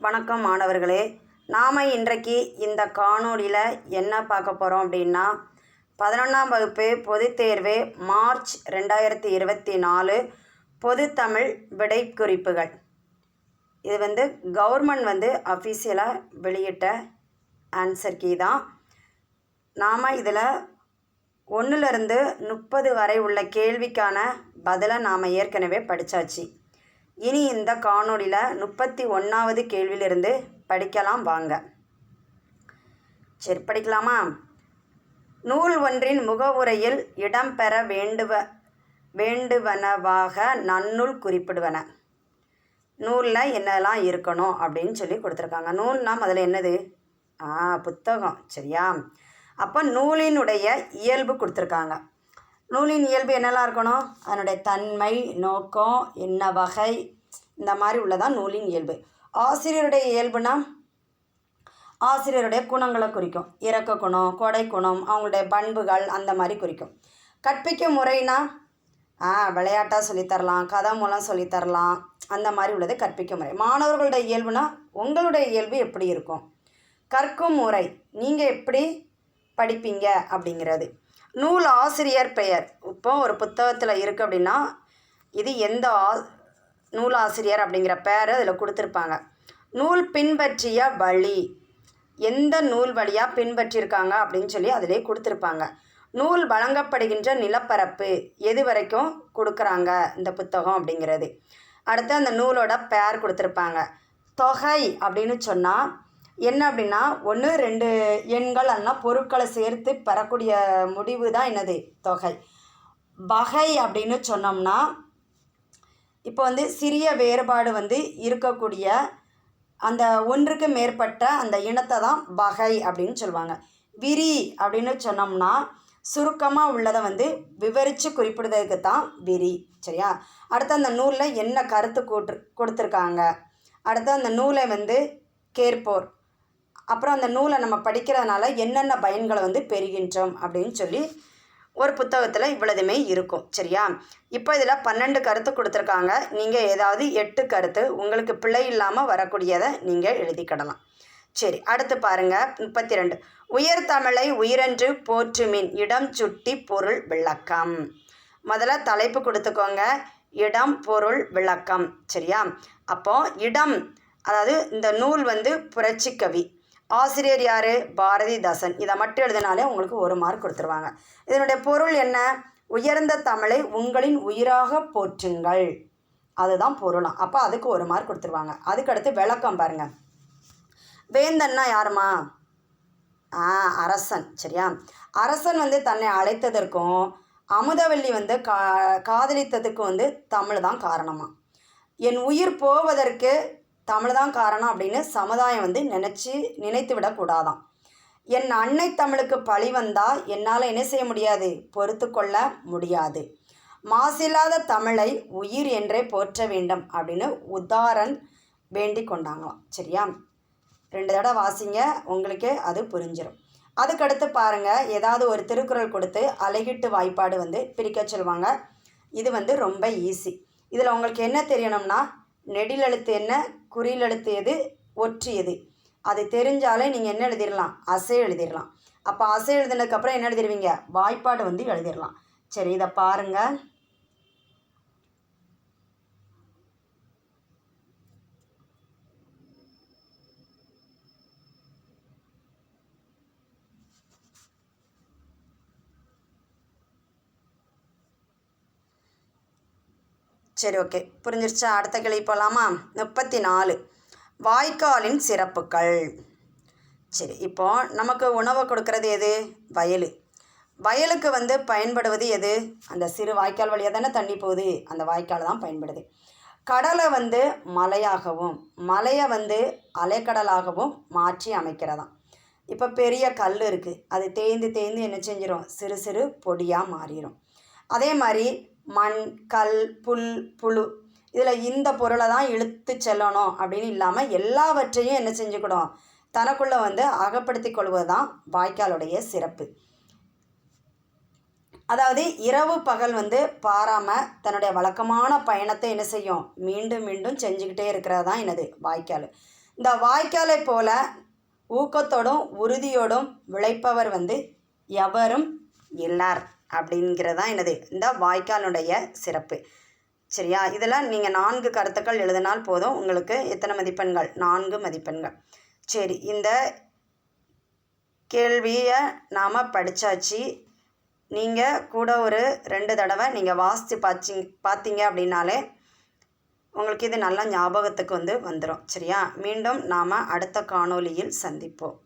வணக்கம் மாணவர்களே. நாம் இன்றைக்கு இந்த காணொளியில் என்ன பார்க்க போகிறோம் அப்படின்னா 11ஆம் வகுப்பு பொதுத்தேர்வு மார்ச் 2024 பொதுத்தமிழ் விடை குறிப்புகள். இது கவர்மெண்ட் அஃபீஷியலாக வெளியிட்ட ஆன்சர் கீ தான். நாம் இதில் 1லிருந்து 30 வரை உள்ள கேள்விக்கான பதிலை நாம் ஏற்கனவே படித்தாச்சு. இனி இந்த காணொளியில் 31வது கேள்வியிலிருந்து படிக்கலாம் வாங்க. சரி, படிக்கலாமா? நூல் ஒன்றின் முகவுரையில் இடம்பெற வேண்டுவனவாக நன்னூல் குறிப்பிடுவன. நூலில் என்னெல்லாம் இருக்கணும் அப்படின்னு சொல்லி கொடுத்துருக்காங்க. நூல்னால் அதில் என்னது? புத்தகம். சரியா? அப்போ நூலினுடைய இயல்பு கொடுத்துருக்காங்க. நூலின் இயல்பு என்னெல்லாம் இருக்கணும்? அதனுடைய தன்மை, நோக்கம், என்ன வகை, இந்த மாதிரி உள்ளதான் நூலின் இயல்பு. ஆசிரியருடைய இயல்புனா ஆசிரியருடைய குணங்களை குறிக்கும். இரக்க குணம், கொடை குணம், அவங்களுடைய பண்புகள் அந்த மாதிரி குறிக்கும். கற்பிக்கும் முறைனா விளையாட்டாக சொல்லித்தரலாம், கதை மூலம் சொல்லித்தரலாம், அந்த மாதிரி உள்ளது கற்பிக்கும் முறை. மாணவர்களுடைய இயல்புனா உங்களுடைய இயல்பு எப்படி இருக்கும். கற்கும் முறை, நீங்கள் எப்படி படிப்பீங்க அப்படிங்கிறது. நூல் ஆசிரியர் பெயர். இப்போ ஒரு புத்தகத்தில் இருக்குது அப்படின்னா இது எந்த நூல் ஆசிரியர் அப்படிங்கிற பெயர் அதில் கொடுத்துருப்பாங்க. நூல் பின்பற்றிய வழி, எந்த நூல் வழியாக பின்பற்றியிருக்காங்க அப்படின்னு சொல்லி அதிலே கொடுத்துருப்பாங்க. நூல் வழங்கப்படுகின்ற நிலப்பரப்பு, எது வரைக்கும் கொடுக்குறாங்க இந்த புத்தகம் அப்படிங்கிறது. அடுத்து அந்த நூலோட பெயர் கொடுத்துருப்பாங்க. தொகை அப்படின்னு சொன்னால் என்ன அப்படின்னா 1, 2 எண்கள் அல்லனா பொருட்களை சேர்த்து பெறக்கூடிய முடிவு தான் என்னது? தொகை. வகை அப்படின்னு சொன்னோம்னா இப்போ சிறிய வேறுபாடு இருக்கக்கூடிய அந்த ஒன்றுக்கு மேற்பட்ட அந்த இனத்தை தான் வகை அப்படின்னு சொல்லுவாங்க. விரி அப்படின்னு சொன்னோம்னா சுருக்கமாக உள்ளதை விவரித்து குறிப்பிடுறதுக்கு தான் விரி. சரியா? அடுத்து அந்த நூலில் என்ன கருத்து கொடுத்துருக்காங்க. அடுத்து அந்த நூலை கேட்போர், அப்புறம் அந்த நூலை நம்ம படிக்கிறதுனால என்னென்ன பயன்களை பெறுகின்றோம் அப்படின்னு சொல்லி ஒரு புத்தகத்தில் இவ்வளவுமே இருக்கும். சரியா? இப்போ இதில் 12 கருத்து கொடுத்துருக்காங்க. நீங்கள் ஏதாவது 8 கருத்து உங்களுக்கு பிழை இல்லாமல் வரக்கூடியதை நீங்கள் எழுதிக்கிடலாம். சரி, அடுத்து பாருங்கள். 32 உயர்தமிழை உயிரென்று போற்றுமின் இடம் சுட்டி பொருள் விளக்கம். முதல்ல தலைப்பு கொடுத்துக்கோங்க. இடம், பொருள், விளக்கம். சரியா? அப்போது இடம், அதாவது இந்த நூல் புரட்சி கவி. ஆசிரியர் யார்? பாரதிதாசன். இதை மட்டும் எழுதினாலே உங்களுக்கு 1 மார்க் கொடுத்துருவாங்க. இதனுடைய பொருள் என்ன? உயர்ந்த தமிழை உங்களின் உயிராக போற்றுங்கள், அதுதான் பொருளாம். அப்போ அதுக்கு 1 மார்க் கொடுத்துருவாங்க. அதுக்கடுத்து விளக்கம் பாருங்கள். வேந்தன்னா யாருமா? அரசன். சரியா? அரசன் தன்னை அழைத்ததற்கும் அமுதவல்லி காதலித்ததுக்கு தமிழ் தான் காரணமா. என் உயிர் போவதற்கு தமிழ் தான் காரணம் அப்படின்னு சமுதாயம் நினைத்து விடக்கூடாதான். என் அன்னை தமிழுக்கு பழி வந்தால் என்னால் என்ன செய்ய முடியாது? பொறுத்து கொள்ள முடியாது. மாசில்லாத தமிழை உயிர் என்றே போற்ற வேண்டும் அப்படின்னு உதாரன் வேண்டி கொண்டாங்களாம். சரியா? 2 தடவை வாசிங்க, உங்களுக்கே அது புரிஞ்சிடும். அதுக்கடுத்து பாருங்கள். ஏதாவது ஒரு திருக்குறள் கொடுத்து அழகிட்டு வாய்ப்பாடு பிரிக்க சொல்லுவாங்க. இது ரொம்ப ஈஸி. இதில் உங்களுக்கு என்ன தெரியணும்னா நெடில் எழுத்து என்ன, குறில் எழுத்து எது, ஒற்று எது, அது தெரிஞ்சாலே நீங்கள் என்ன எழுதிடலாம்? அசை எழுதிடலாம். அப்போ அசை எழுதினதுக்கப்புறம் என்ன எழுதிடுவீங்க? வாய்ப்பாடு எழுதிடலாம். சரி, இதை பாருங்கள். சரி, ஓகே, புரிஞ்சிருச்சா? அடுத்த கேள்வி போகலாமா? 34 வாய்க்காலின் சிறப்புகள். சரி, இப்போ நமக்கு உணவை கொடுக்கறது எது? வயல். வயலுக்கு பயன்படுவது எது? அந்த சிறு வாய்க்கால் வழியாக தானே தண்ணி போகுது, அந்த வாய்க்கால் தான் பயன்படுது. கடலை மலையாகவும் மலையை அலைக்கடலாகவும் மாற்றி அமைக்கிறதாம். இப்போ பெரிய கல் இருக்குது, அது தேய்ந்து என்ன செஞ்சிடும்? சிறு சிறு பொடியாக மாறிடும். அதே மாதிரி மண், கல், புல், புழு, இதில் இந்த பொருளை தான் இழுத்து செல்லணும் அப்படின்னு இல்லாமல் எல்லாவற்றையும் என்ன செஞ்சுக்கிடும்? தனக்குள்ளே அகப்படுத்தி கொள்வது தான் வாய்க்காலுடைய சிறப்பு. அதாவது இரவு பகல் பாராமல் தன்னுடைய வழக்கமான பயணத்தை என்ன செய்யும்? மீண்டும் மீண்டும் செஞ்சுக்கிட்டே இருக்கிறது தான் என்னது? வாய்க்கால். இந்த வாய்க்காலை போல ஊக்கத்தோடும் உறுதியோடும் உழைப்பவர் எவரும் இல்லார் அப்படிங்கிறதான் என்னது இந்த வாய்க்காலுடைய சிறப்பு. சரியா? இதில் நீங்கள் 4 கருத்துக்கள் எழுதினால் போதும். உங்களுக்கு எத்தனை மதிப்பெண்கள்? 4 மதிப்பெண்கள். சரி, இந்த கேள்வியை நாம் படித்தாச்சு. நீங்கள் கூட ஒரு 2 தடவை நீங்கள் வாசித்து பார்த்தீங்க அப்படின்னாலே உங்களுக்கு இது நல்லா ஞாபகத்துக்கு வந்துடும். சரியா? மீண்டும் நாம் அடுத்த காணொளியில் சந்திப்போம்.